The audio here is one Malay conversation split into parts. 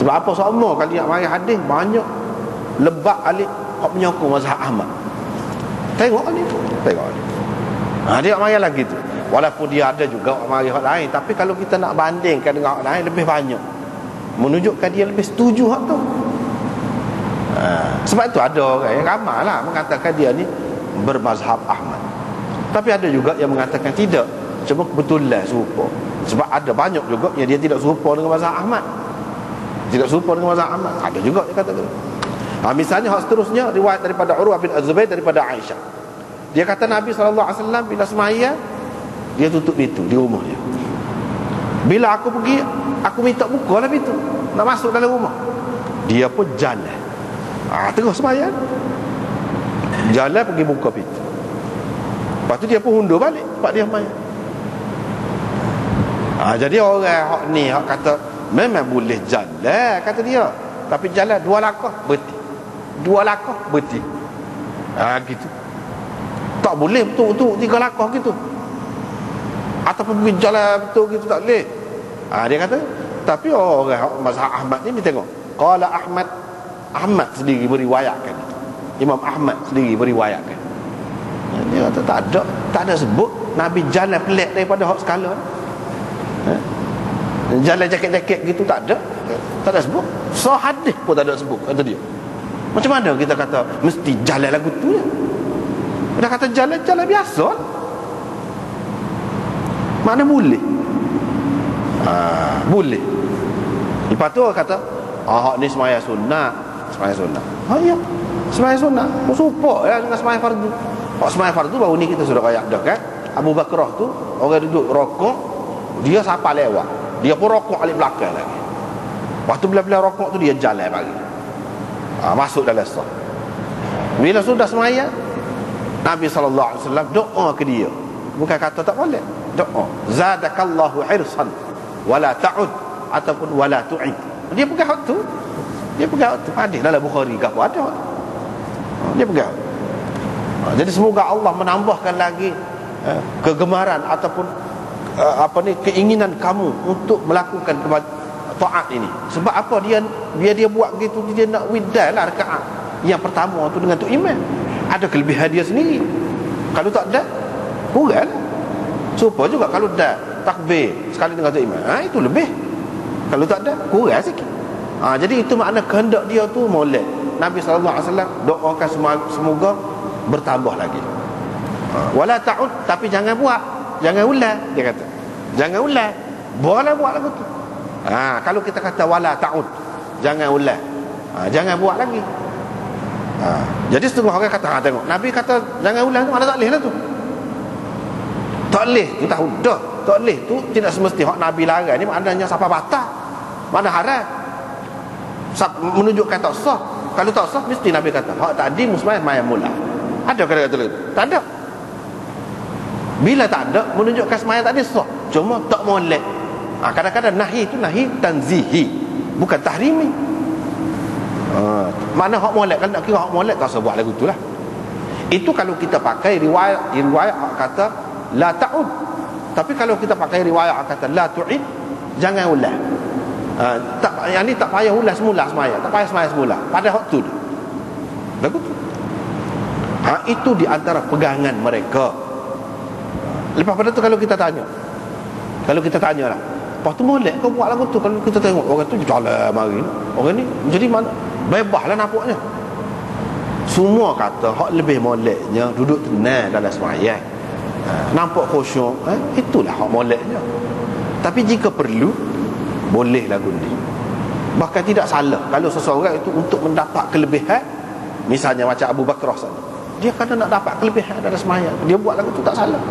Sebab apa sama kali nak mari hadis banyak lebak alik hak menyokong mazhab Ahmad. Tengok ni. Dia mari lagi tu. Walaupun dia ada juga hak mari hak lain, tapi kalau kita nak bandingkan dengan hak lain lebih banyak, menunjukkan dia lebih setuju hak tu. Sebab itu ada orang yang ramai lah mengatakan dia ni bermazhab Ahmad. Tapi ada juga yang mengatakan tidak, cuma kebetulan serupa. Sebab ada banyak juga yang dia tidak serupa dengan mazhab Ahmad. Tidak serupa dengan mazhab Ahmad. Ada juga yang kata gitu. Misalnya hak seterusnya riwayat daripada Urwah bin Az-Zubair daripada Aisyah. Dia kata Nabi SAW bila semaya dia tutup pintu di rumah dia. Bila aku pergi, aku minta buka lah pintu nak masuk dalam rumah. Dia pun jalan. Terus sembahyang. Jalan pergi buka pintu. Lepas tu dia pun hundur balik sebab dia sembahyang. Jadi orang hak ni hak kata memang boleh jalan kata dia, tapi jalan 2 langkah berhenti. 2 langkah berhenti. Gitu. Tak boleh betul-betul 3 langkah gitu. Ataupun pergi jalan betul gitu tak boleh. Dia kata, tapi orang mazhab Ahmad ni tengok. Qala Ahmad sendiri beriwayatkan. Imam Ahmad sendiri beriwayatkan. Dia kata tak ada sebut Nabi jalan pelik daripada hak sekala. Jalan jaket-jaket gitu tak ada sebut. So hadis pun tak ada sebut kata dia. Macam mana kita kata mesti jalan lagu tu ya? Dah kata jalan biasa. Mana boleh? Boleh. Lepas tu orang kata hak ni semaya sunat. Ya, semaya sunat. Serupa ya dengan semaya fardu. Hak semaya fardu baru ni kita sudah ayat dah kan. Abu Bakrah tu orang duduk rokok, dia siapa lewat, dia pun rokok alik belakang lagi. Waktu bila rokok tu dia jalan bagi. Masuk dalam sah. Bila sudah semaya, Nabi SAW doa ke dia. Bukan kata tak boleh, doa. Zadakallahu hirsan wala ta'ud ataupun wala tu'id. Dia pegang hak tu. Hadis dalam Bukhari ke apa ada. Dia pegang. Jadi semoga Allah menambahkan lagi kegemaran ataupun keinginan kamu untuk melakukan taat ini. Sebab apa dia buat begitu, dia nak widal lah rakaat yang pertama tu dengan tu imam. Ada kelebihan dia sendiri. Kalau tak ada kurang. Supaya juga kalau dah takbir sekali dengan tu imam, itu lebih. Kalau tak ada kurang sikit. Jadi itu makna kehendak dia tu molek. Nabi SAW doakan semoga bertambah lagi. Wala ta'ud, tapi jangan buat, jangan ulang. Dia kata jangan ulang, boleh buat lagu tu. Kalau kita kata wala ta'ud, jangan ulang, jangan buat lagi. Jadi setengah orang kata tengok Nabi kata jangan ulang tu, mana tak boleh lah tu. Tak boleh tu tahu dah. Tak boleh tu tidak semesti hak Nabi larang ni maknanya siapa batal, mana haram, menunjukkan tak sah. Kalau tak sah mesti Nabi kata hak tadi muslim main mula. Ada kata-kata tu? Tak ada. Bila tak ada menunjukkan semaya tadi sah, cuma tak molek. Kadang-kadang nahi itu nahi tanzihi, bukan tahrimi. Mana hak molek? Kalau nak kira hak molek tak usah buat lagu tu lah. Itu kalau kita pakai riwayat kata la ta'ud. Tapi kalau kita pakai riwayat kata la tu'id, jangan ulang. Yang ni tak payah ulang semula semaya, tak payah semaya semula pada waktu tu. Lagu tu. Itu di antara pegangan mereka. Lepas pada tu kalau kita tanya lah, lepas tu molek kau buat lagu tu. Kalau kita tengok orang tu jalan mari, orang ni jadi mana bebas lah nampaknya. Semua kata hak lebih moleknya duduk tenang dalam sembahyang, nampak khusyuk, itulah hak moleknya. Tapi jika perlu boleh lagu ni. Bahkan tidak salah kalau seseorang itu untuk mendapat kelebihan, misalnya macam Abu Bakrah sana, dia kata nak dapat kelebihan dalam sembahyang, dia buat lagu tu tak salah.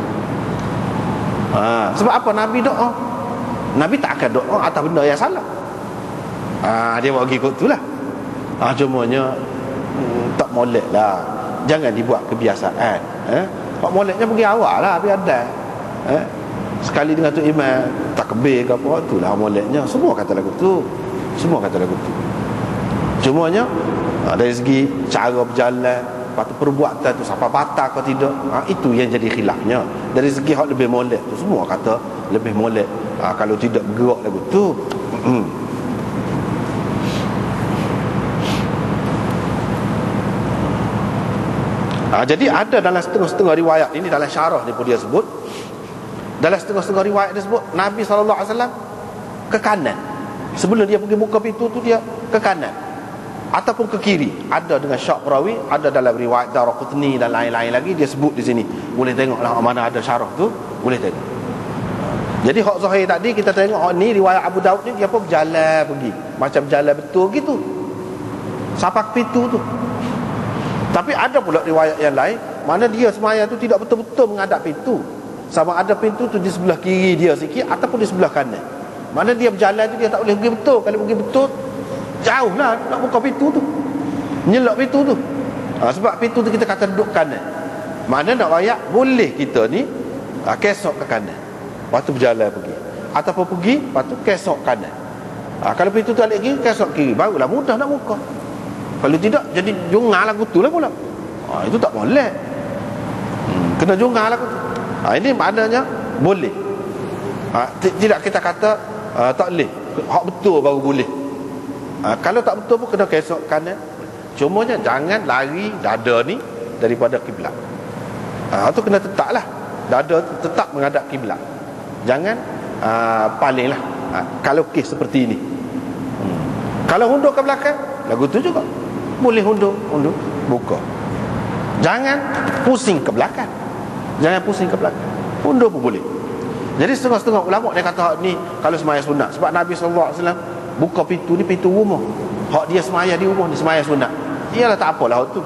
Sebab apa? Nabi doa, Nabi tak akan doa atas benda yang salah. Dia buat ikut tu lah. Cumanya tak molek lah, jangan dibuat kebiasaan. Pak moleknya pergi awal lah biar ada. Sekali dengan tu imam takbir ke apa, itulah moleknya. Semua kata lagu tu. Cumanya dari segi cara berjalan, lepas tu perbuatan tu siapa batal ke tidak, itu yang jadi khilafnya. Dari segi hak lebih molek tu semua kata lebih molek. Kalau tidak bergerak lagu tu. Jadi ada dalam setengah-setengah riwayat ini, dalam syarah ni pun dia sebut, dalam setengah-setengah riwayat dia sebut Nabi SAW ke kanan. Sebelum dia pergi buka pintu tu, dia ke kanan ataupun ke kiri. Ada dengan syak perawi, ada dalam riwayat Daraqutni dan lain-lain lagi, dia sebut di sini. Boleh tengoklah mana ada syarah tu, boleh tengok. Jadi hak zahir tadi kita tengok hak ni riwayat Abu Daud ni, dia pun berjalan pergi macam berjalan betul gitu sampai pintu tu. Tapi ada pula riwayat yang lain mana dia semaya tu tidak betul-betul menghadap pintu, sama ada pintu tu di sebelah kiri dia sikit ataupun di sebelah kanan. Mana dia berjalan tu dia tak boleh pergi betul. Kalau pergi betul jauh lah nak buka pintu tu, nyelok pintu tu. Sebab pintu tu kita kata duduk kanan. Mana nak rayak boleh kita ni kesok ke kanan, lepas tu berjalan pergi, ataupun pergi lepas tu kesok kanan. Kalau pintu tu alik kiri, kesok kiri, barulah mudah nak buka. Kalau tidak jadi jungal lah kutu lah pula. Itu tak boleh. Kena jungal lah kutu. Ini maknanya boleh. Tidak kita kata tak boleh. Hak betul baru boleh. Kalau tak betul pun kena kesok kanan. Cumanya jangan lari dada ni daripada kiblat. Itu kena tetap lah. Dada tetap menghadap kiblat. Jangan paling lah. Kalau kes seperti ini. Kalau hundur ke belakang, lagu tu juga boleh hundur buka. Jangan pusing ke belakang. Jangan pusing ke belakang. Hundur pun boleh. Jadi setengah-setengah ulama dia kata ni kalau sembahyang sunat. Sebab Nabi SAW buka pintu ni, pintu rumah. Hak dia sembahyang di rumah ni sembahyang sunat. Iyalah tak apalah hak tu.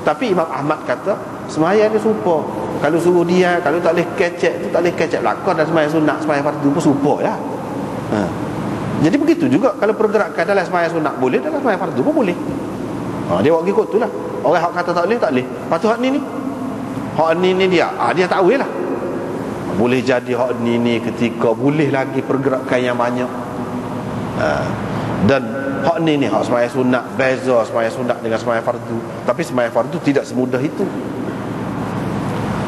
Tapi Imam Ahmad kata sembahyang ni serupa. Kalau suruh dia, kalau tak boleh kecek tu, tak boleh kecek belakang dan sembahyang sunat, sembahyang fardu pun serupa lah. Jadi begitu juga kalau pergerakan dalam sembahyang sunat boleh, dalam sembahyang fardu pun boleh. Dia buat ikut tu lah. Orang hak kata tak boleh, tak boleh. Lepas tu hak ni dia dia tahu lah. Boleh jadi hak ni ketika boleh lagi pergerakan yang banyak. Dan hak ni hak sembahyang sunat beza sembahyang sunat dengan sembahyang fardu. Tapi sembahyang fardu tidak semudah itu.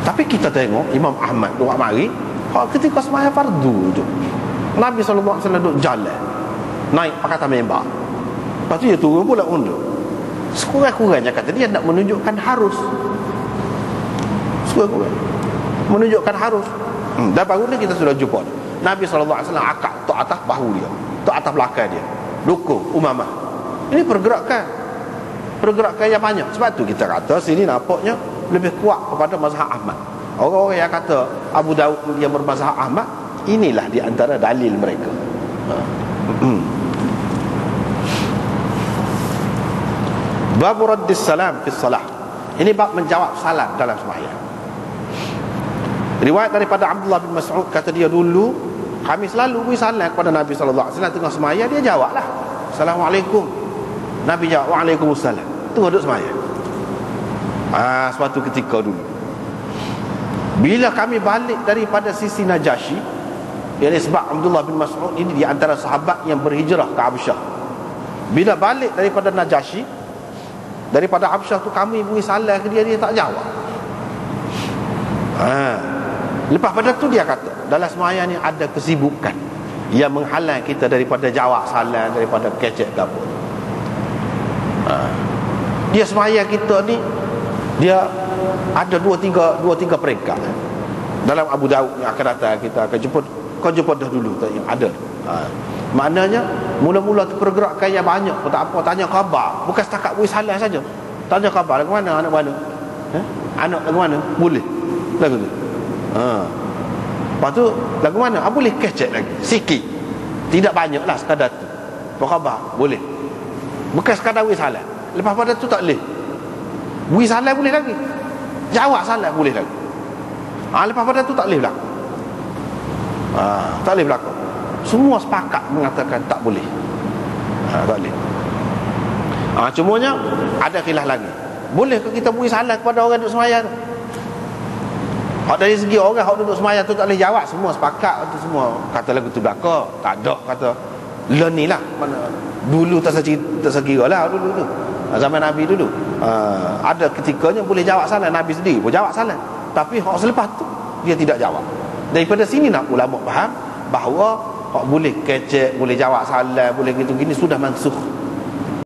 Tapi kita tengok Imam Ahmad doa mari hak ketika sembahyang fardu tu Nabi SAW duduk jalan naik pakatan mimbar. Lepas tu dia turun pula undur. Sekurang-kurangnya kata dia nak menunjukkan harus. Sekurang-kurang menunjukkan harus. Dan baru ni kita sudah jumpa Nabi SAW akak tok atas bahu dia, tok atas belakang dia, dukung Umamah. Ini pergerakan yang banyak. Sebab tu kita kata sini nampaknya lebih kuat kepada mazhab Ahmad. Orang-orang yang kata Abu Daud dia bermazhab Ahmad, inilah di antara dalil mereka. Bab raddis salam fi salah. Ini bab menjawab salam dalam sembahyang. Riwayat daripada Abdullah bin Mas'ud kata dia dulu kami selalu beri salam kepada Nabi SAW tengah sembahyang, dia jawablah Assalamualaikum. Nabi jawab Waalaikumsalam. Tengah duduk sembahyang. Suatu ketika dulu bila kami balik daripada sisi Najasyi, yakni sebab Abdullah bin Mas'ud ini di antara sahabat yang berhijrah ke Habsyah. Bila balik daripada Najasyi, daripada Habsyah tu kami beri salam ke dia tak jawab. Lepas pada tu dia kata dalam sembahyang ni ada kesibukan yang menghalang kita daripada jawab salam, daripada kecek ke apa. Dia sembahyang kita ni dia ada dua tiga peringkat. Dalam Abu Daud yang akan datang kita akan jumpa. Kau jumpa dah dulu tak yang ada. Maknanya mula-mula pergerakan yang banyak pun tak apa, tanya khabar, bukan setakat beri salam saja. Tanya khabar, lagu mana anak mana? Anak lagu mana? Boleh. Lagu tu. Lepas tu lagu mana? Boleh kecek lagi sikit. Tidak banyaklah sekadar tu. Apa khabar? Boleh. Bukan sekadar beri salam. Lepas pada tu tak boleh. Beri salam boleh lagi. Jawab salam boleh lagi. Lepas pada tu tak boleh berlaku. Tak boleh berlaku. Semua sepakat mengatakan tak boleh. Tak boleh. Cumanya ada khilaf lagi. Bolehkah kita beri salam kepada orang duduk sembahyang? Hak dari segi orang hak duduk sembahyang tu tak boleh jawab, semua sepakat tu, semua kata lagu tu belaka, tak ada kata ni lah mana dulu tak sekira lah dulu tu. Zaman Nabi dulu. Ada ketikanya boleh jawab salam, Nabi sendiri pun jawab salam. Tapi hak selepas tu dia tidak jawab. Daripada sini nak ulama faham bahawa hak boleh kecek, boleh jawab salam, boleh gitu gini sudah mansukh.